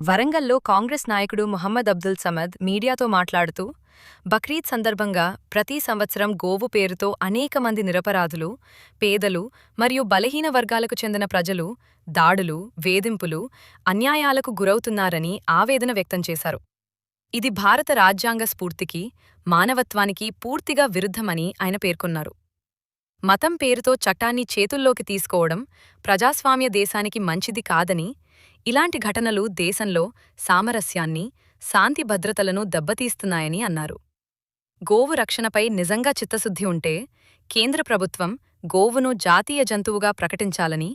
వరంగల్లో కాంగ్రెస్ నాయకుడు మొహమ్మద్ అబ్దుల్ సమద్ మీడియాతో మాట్లాడుతూ, బక్రీద్ సందర్భంగా ప్రతి సంవత్సరం గోవు పేరుతో అనేక మంది నిరపరాధులు, పేదలు మరియు బలహీన వర్గాలకు చెందిన ప్రజలు దాడులు, వేధింపులు, అన్యాయాలకు గురవుతున్నారని ఆవేదన వ్యక్తం చేశారు. ఇది భారత రాజ్యాంగ స్ఫూర్తికి, మానవత్వానికి పూర్తిగా విరుద్ధమని ఆయన పేర్కొన్నారు. మతం పేరుతో చట్టాన్ని చేతుల్లోకి తీసుకోవడం ప్రజాస్వామ్య దేశానికి మంచిది కాదని, ఇలాంటి ఘటనలు దేశంలో సామరస్యాన్ని, శాంతి భద్రతలను దెబ్బతీస్తున్నాయని అన్నారు. గోవు రక్షణపై నిజంగా చిత్తశుద్ధి ఉంటే కేంద్ర ప్రభుత్వం గోవును జాతీయ జంతువుగా ప్రకటించాలని,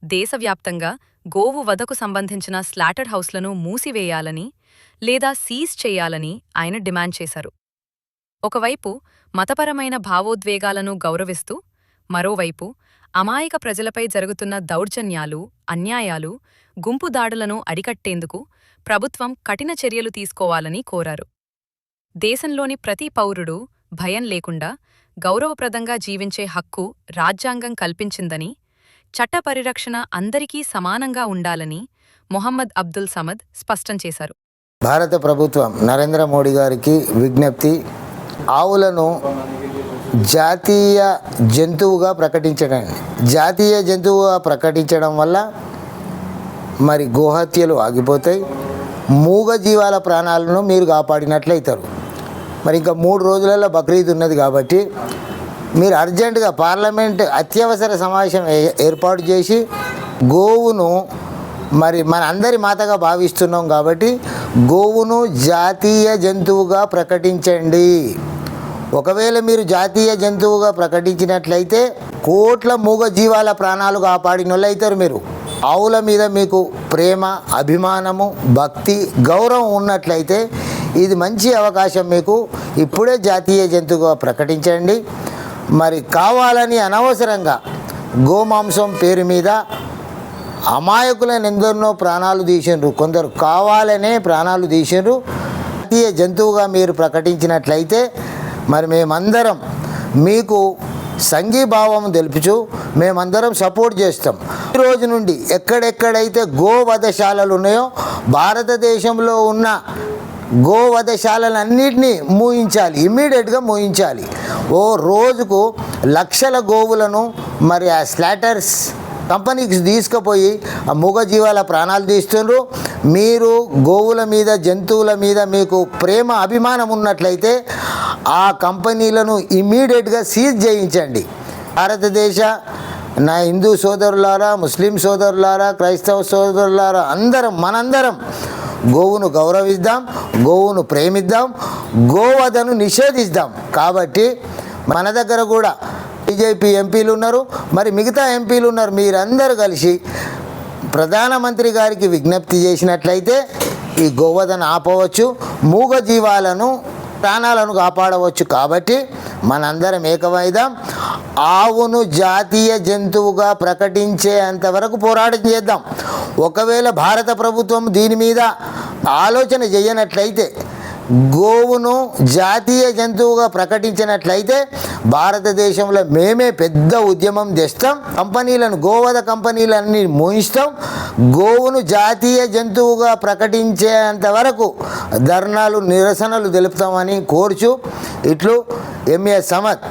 దేశవ్యాప్తంగా గోవు వధకు సంబంధించిన స్లాటర్ హౌస్లను మూసివేయాలని లేదా సీజ్ చేయాలని ఆయన డిమాండ్ చేశారు. ఒకవైపు మతపరమైన భావోద్వేగాలను గౌరవిస్తూ, మరోవైపు అమాయక ప్రజలపై జరుగుతున్న దౌర్జన్యాలు, అన్యాయాలు, గుంపు దాడులను అరికట్టేందుకు ప్రభుత్వం కఠిన చర్యలు తీసుకోవాలని కోరారు. దేశంలోని ప్రతి పౌరుడు భయం లేకుండా గౌరవప్రదంగా జీవించే హక్కు రాజ్యాంగం కల్పించిందని, చట్ట పరిరక్షణ అందరికీ సమానంగా ఉండాలని మొహమ్మద్ అబ్దుల్ సమద్ స్పష్టం చేశారు. భారత ప్రభుత్వం నరేంద్ర మోడీ గారికి విజ్ఞప్తి, ఆవులను జాతీయ జంతువుగా ప్రకటించడం. జాతీయ జంతువుగా ప్రకటించడం వల్ల మరి గోహత్యలు ఆగిపోతాయి, మూగ జీవాల ప్రాణాలను మీరు కాపాడినట్లయితారు. మరి ఇంకా 3 రోజులలో బక్రీద్ ఉన్నది కాబట్టి మీరు అర్జెంటుగా పార్లమెంట్ అత్యవసర సమావేశం ఏర్పాటు చేసి గోవును మరి మన అందరి మాతగా భావిస్తున్నాం కాబట్టి గోవును జాతీయ జంతువుగా ప్రకటించండి. ఒకవేళ మీరు జాతీయ జంతువుగా ప్రకటించినట్లయితే కోట్ల మూగ జీవాల ప్రాణాలు కాపాడిన అవుతారు. మీరు ఆవుల మీద మీకు ప్రేమ, అభిమానము, భక్తి, గౌరవం ఉన్నట్లయితే ఇది మంచి అవకాశం. మీకు ఇప్పుడే జాతీయ జంతువుగా ప్రకటించండి. మరి కావాలని అనవసరంగా గోమాంసం పేరు మీద అమాయకులను ఎందరినో ప్రాణాలు తీసిండ్రు, కొందరు కావాలనే ప్రాణాలు తీసిండ్రు. జాతీయ జంతువుగా మీరు ప్రకటించినట్లయితే మరి మేమందరం మీకు సంఘీభావం తెలుపుచు మేమందరం సపోర్ట్ చేస్తాం. ఈ రోజు నుండి ఎక్కడెక్కడైతే గోవధశాలలు ఉన్నాయో భారతదేశంలో ఉన్న గోవధశాలన్నింటినీ మూయించాలి, ఇమ్మీడియట్గా మూయించాలి. రోజుకు లక్షల గోవులను మరి ఆ స్లాటర్స్ కంపెనీకి తీసుకుపోయి ఆ మూగజీవాల ప్రాణాలు తీస్తున్నారు. మీరు గోవుల మీద, జంతువుల మీద మీకు ప్రేమ, అభిమానం ఉన్నట్లయితే ఆ కంపెనీలను ఇమ్మీడియట్గా సీజ్ చేయించండి. భారతదేశ నా హిందూ సోదరులారా, ముస్లిం సోదరులారా, క్రైస్తవ సోదరులారా, మనందరం గోవును గౌరవిద్దాం, గోవును ప్రేమిద్దాం, గోవధను నిషేధిద్దాం. కాబట్టి మన దగ్గర కూడా బీజేపీ ఎంపీలు ఉన్నారు, మరి మిగతా ఎంపీలు ఉన్నారు. మీరందరూ కలిసి ప్రధానమంత్రి గారికి విజ్ఞప్తి చేసినట్లయితే ఈ గోవధను ఆపవచ్చు, మూగ జీవాలను ప్రాణాలను కాపాడవచ్చు. కాబట్టి మనందరం ఏకమైదాం, ఆవును జాతీయ జంతువుగా ప్రకటించేంతవరకు పోరాటం చేద్దాం. ఒకవేళ భారత ప్రభుత్వం దీని మీద ఆలోచన చేయనట్లయితే, గోవును జాతీయ జంతువుగా ప్రకటించినట్లయితే భారతదేశంలో మేమే పెద్ద ఉద్యమం చేస్తాం. కంపెనీలను, గోవధ కంపెనీలన్నీ మూయిస్తాం. గోవును జాతీయ జంతువుగా ప్రకటించేంత వరకు ధర్నాలు, నిరసనలు తెలుపుతామని కోరుచు ఇట్లు ఎంఏ సమద్.